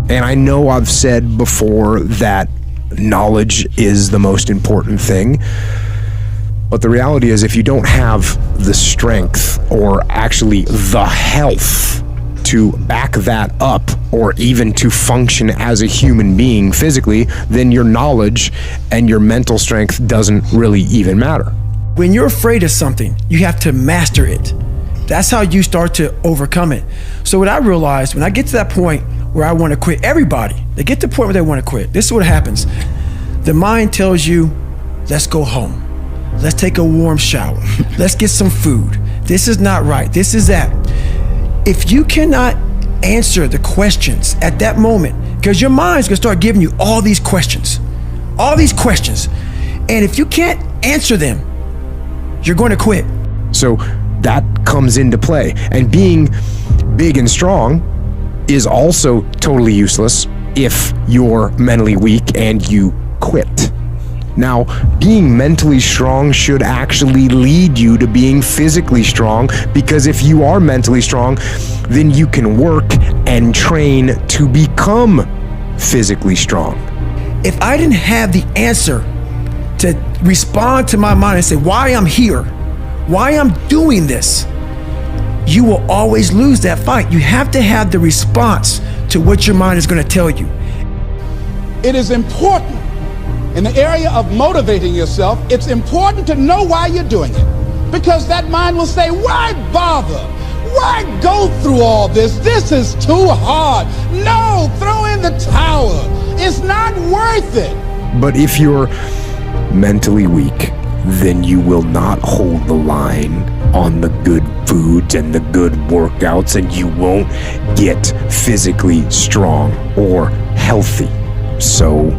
And I know I've said before that knowledge is the most important thing, but the reality is if you don't have the strength or actually the health to back that up or even to function as a human being physically, then your knowledge and your mental strength doesn't really even matter. When you're afraid of something, you have to master it. That's how you start to overcome it. So what I realized, when I get to that point where I want to quit, everybody, they get to the point where they want to quit. This is what happens. The mind tells you, let's go home. Let's take a warm shower. Let's get some food. This is not right. This is that. If you cannot answer the questions at that moment, because your mind's gonna start giving you all these questions. And if you can't answer them, you're going to quit. So that comes into play. And being big and strong is also totally useless if you're mentally weak and you quit. Now, being mentally strong should actually lead you to being physically strong, because if you are mentally strong, then you can work and train to become physically strong. If I didn't have the answer to respond to my mind and say why I'm here, why I'm doing this, you will always lose that fight. You have to have the response to what your mind is going to tell you. It is important in the area of motivating yourself, it's important to know why you're doing it. Because that mind will say, why bother? Why go through all this? This is too hard. No, throw in the towel. It's not worth it. But if you're mentally weak, then you will not hold the line on the good foods and the good workouts, and you won't get physically strong or healthy. So,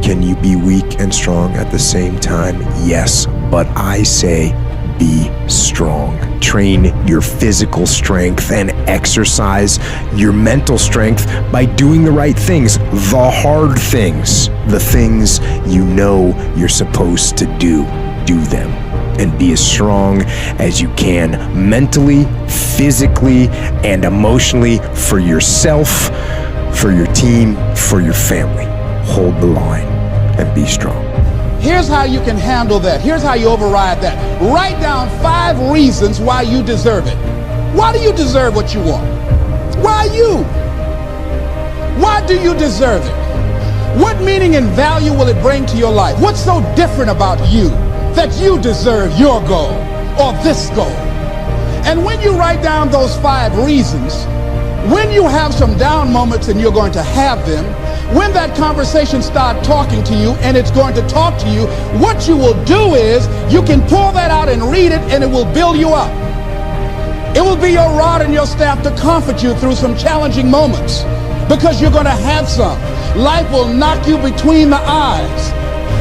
can you be weak and strong at the same time? Yes, but I say be strong. Train your physical strength and exercise your mental strength by doing the right things, the hard things, the things you know you're supposed to do. Do them and be as strong as you can mentally, physically, and emotionally for yourself, for your team, for your family. Hold the line and be strong. Here's how you can handle that. Here's how you override that. Write down 5 reasons why you deserve it. Why do you deserve what you want? Why you? Why do you deserve it? What meaning and value will it bring to your life? What's so different about you that you deserve your goal or this goal? And when you write down those 5 reasons, when you have some down moments, and you're going to have them, when that conversation starts talking to you, and it's going to talk to you, what you will do is you can pull that out and read it, and it will build you up. It will be your rod and your staff to comfort you through some challenging moments, because you're going to have some. Life will knock you between the eyes.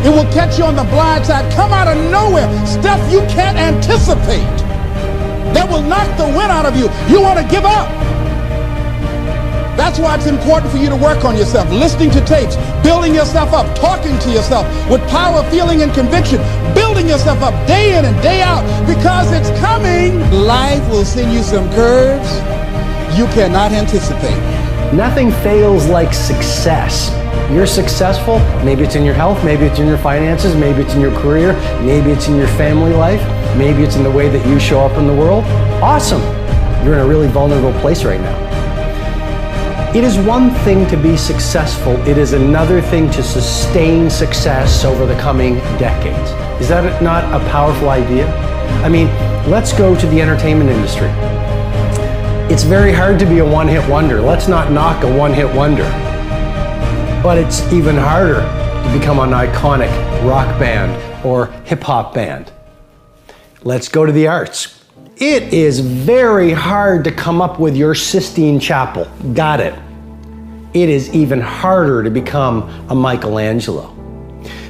It will catch you on the blind side, come out of nowhere, stuff you can't anticipate that will knock the wind out of you. You want to give up. That's why it's important for you to work on yourself, listening to tapes, building yourself up, talking to yourself with power, feeling, and conviction, building yourself up day in and day out, because it's coming. Life will send you some curves you cannot anticipate. Nothing fails like success. You're successful, maybe it's in your health, maybe it's in your finances, maybe it's in your career, maybe it's in your family life, maybe it's in the way that you show up in the world. Awesome. You're in a really vulnerable place right now. It is one thing to be successful, it is another thing to sustain success over the coming decades. Is that not a powerful idea? I mean, let's go to the entertainment industry. It's very hard to be a one-hit wonder. Let's not knock a one-hit wonder. But it's even harder to become an iconic rock band or hip-hop band. Let's go to the arts. It is very hard to come up with your Sistine Chapel. Got it. It is even harder to become a Michelangelo.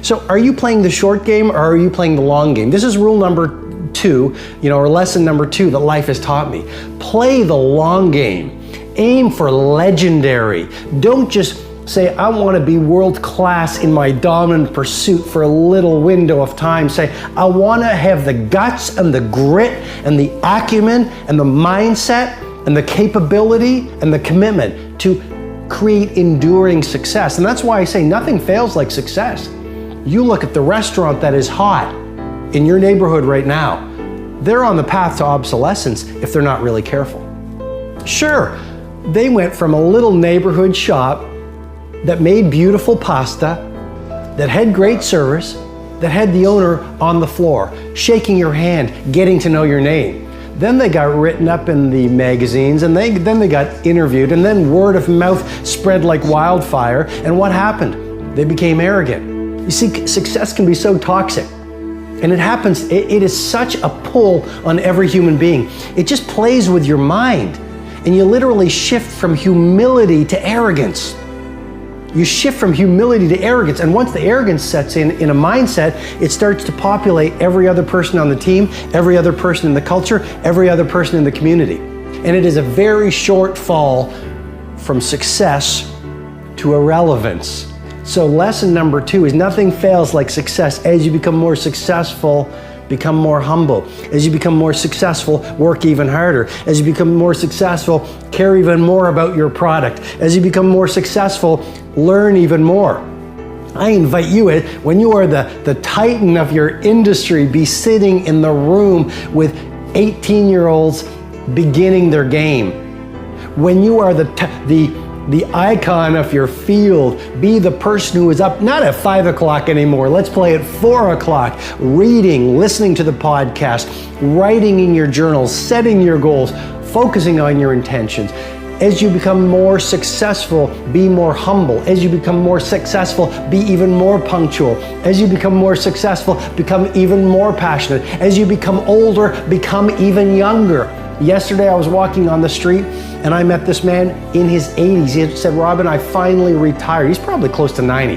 So are you playing the short game or are you playing the long game? This is rule number 2, or lesson number 2 that life has taught me. Play the long game. Aim for legendary. Don't just say, I want to be world class in my dominant pursuit for a little window of time. Say, I want to have the guts and the grit and the acumen and the mindset and the capability and the commitment to create enduring success. And that's why I say nothing fails like success. You look at the restaurant that is hot in your neighborhood right now, they're on the path to obsolescence if they're not really careful. Sure, they went from a little neighborhood shop that made beautiful pasta, that had great service, that had the owner on the floor, shaking your hand, getting to know your name. Then they got written up in the magazines, and then they got interviewed, and then word of mouth spread like wildfire. And what happened? They became arrogant. You see, success can be so toxic. And it happens, it is such a pull on every human being. It just plays with your mind. And you literally shift from humility to arrogance. You shift from humility to arrogance, and once the arrogance sets in a mindset, it starts to populate every other person on the team, every other person in the culture, every other person in the community. And it is a very short fall from success to irrelevance. So lesson number 2 is nothing fails like success. As you become more successful, become more humble. As you become more successful, work even harder. As you become more successful, care even more about your product. As you become more successful, learn even more. I invite you, when you are the titan of your industry, be sitting in the room with 18-year-olds beginning their game. When you are the icon of your field, be the person who is up, not at 5 o'clock anymore, let's play at 4 o'clock, reading, listening to the podcast, writing in your journals, setting your goals, focusing on your intentions. As you become more successful, be more humble. As you become more successful, be even more punctual. As you become more successful, become even more passionate. As you become older, become even younger. Yesterday I was walking on the street and I met this man in his 80s. He said, "Robin, I finally retired." He's probably close to 90.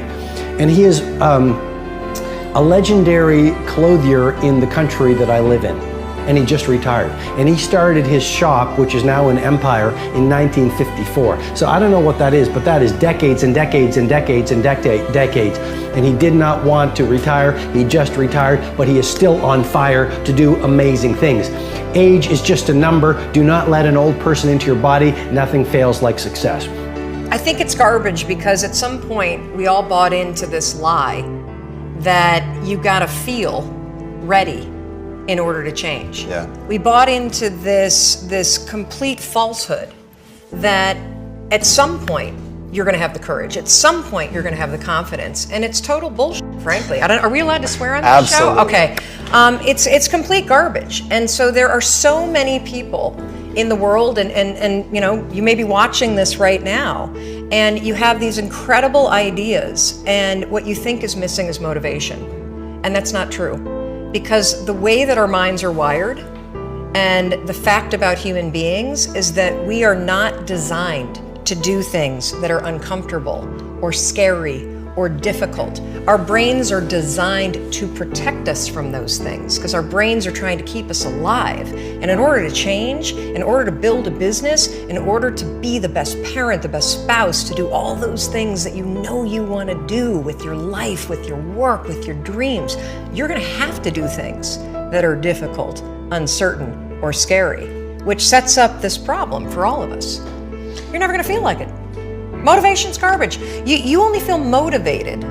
And he is a legendary clothier in the country that I live in. And he just retired. And he started his shop, which is now an empire, in 1954. So I don't know what that is, but that is decades and decades and decades and decades. And he did not want to retire. He just retired, but he is still on fire to do amazing things. Age is just a number. Do not let an old person into your body. Nothing fails like success. I think it's garbage because at some point we all bought into this lie that you gotta feel ready in order to change. Yeah. We bought into this complete falsehood that at some point you're going to have the courage. At some point you're going to have the confidence, and it's total bullshit. Frankly, are we allowed to swear on this Absolutely. show? Okay, it's complete garbage, and so there are so many people in the world, and you know, you may be watching this right now, and you have these incredible ideas, and what you think is missing is motivation, and that's not true. Because the way that our minds are wired and the fact about human beings is that we are not designed to do things that are uncomfortable or scary or difficult. Our brains are designed to protect us from those things because our brains are trying to keep us alive. And in order to change, in order to build a business, in order to be the best parent, the best spouse, to do all those things that you know you want to do with your life, with your work, with your dreams, you're going to have to do things that are difficult, uncertain, or scary, which sets up this problem for all of us. You're never going to feel like it. Motivation's garbage. You only feel motivated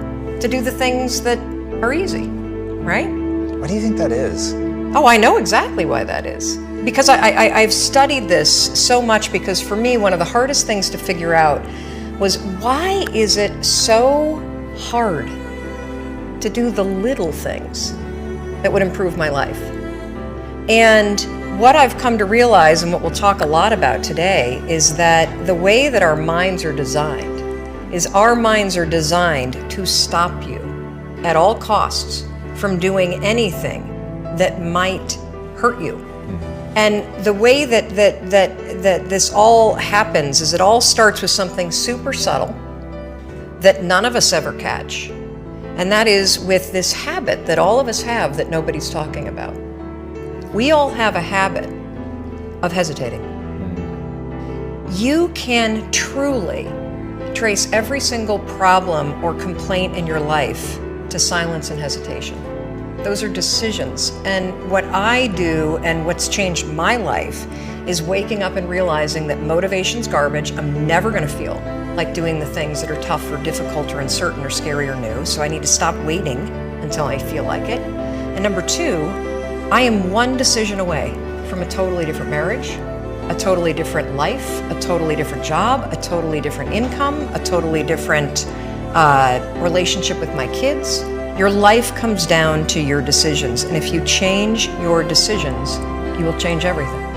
to do the things that are easy, right? Why do you think that is? Oh, I know exactly why that is. Because I've studied this so much, because for me, one of the hardest things to figure out was why is it so hard to do the little things that would improve my life? And what I've come to realize, and what we'll talk a lot about today, is that the way that our minds are designed is our minds are designed to stop you at all costs from doing anything that might hurt you. And the way that this all happens is it all starts with something super subtle that none of us ever catch. And that is with this habit that all of us have that nobody's talking about. We all have a habit of hesitating. You can truly trace every single problem or complaint in your life to silence and hesitation. Those are decisions. And what I do and what's changed my life is waking up and realizing that motivation's garbage. I'm never gonna feel like doing the things that are tough or difficult or uncertain or scary or new. So I need to stop waiting until I feel like it. And number two, I am one decision away from a totally different marriage, a totally different life, a totally different job, a totally different income, a totally different relationship with my kids. Your life comes down to your decisions. And if you change your decisions, you will change everything.